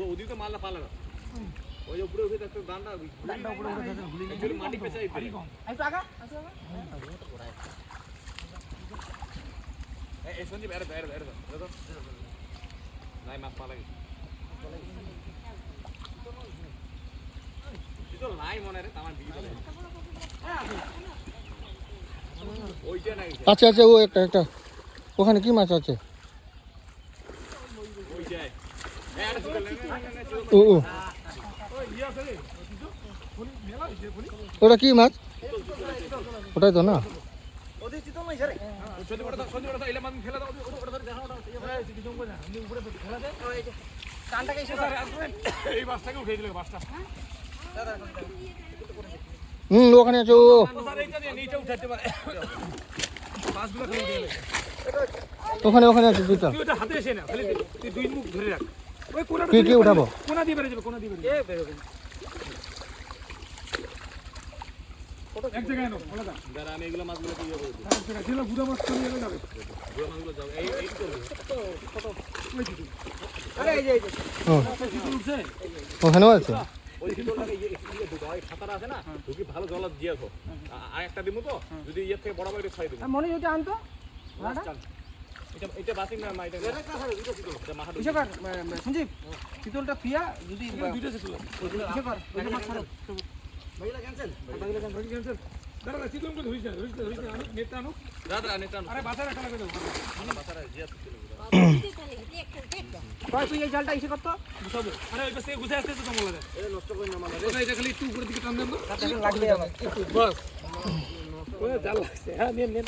ওদিকে মারলা পালা না ওই উপরে উঠে একটা দান্ডা উপরে উঠে ঘুরি একচুয়ালি মাটি পেছাই একটু আগা এই সঞ্জীব এর নাই মাছ পালা গেছে তো নাই মনে রে আমার দিকে ওইটা নাই আচ্ছা আচ্ছা ও একটা ওখানে কি মাছ আছে ওইটাই ও ওটা কি মাছ ওটাই তো না ওখানে আছে ও ওখানে আছে দুটো কি উঠাবো এক জায়গায় নো বলা যারা আমি এগুলো মাছগুলো কি করব দিলা গুড়া মাছ চলে যাবে গুলো মাছগুলো যাও এই করব কত ওই দিদি আরে এই যে উঠছে ওখানেও আছে ওই ভিতরটাকে ইয়ে দুটো ওই খাতাটা আছে না ঢুকি ভালো জল দিয়েছো আর একটা দিমু তো যদি ইয়ে থেকে বড় বড় খাই দেব মনে হইতে আনতো এটা বাতিল না মা এটা এটা মাথা কিসকার সঞ্জীব শীতলটা পিয়া যদি দুইটা শীতল কিসকার ওই মাছ ছাড়ো ভাইলা ক্যান্সেল দাদা শীতল করে ধরিস না আনুক নেতা আনুক দাদা নেতা আরে বাজারে খেলা করে দাও বাতারা জিয়া ভাই তুই এই জালটা ইসে করতো বুঝাবো আরে ওই পাশে গুছে আসতে তো মলা যায় এই নষ্ট কই না মালা ওটা এটা খালি একটু উপরের দিকে টান দেন তো লাগবে আমার বাস ওই জাল লাগছে হ্যাঁ নেন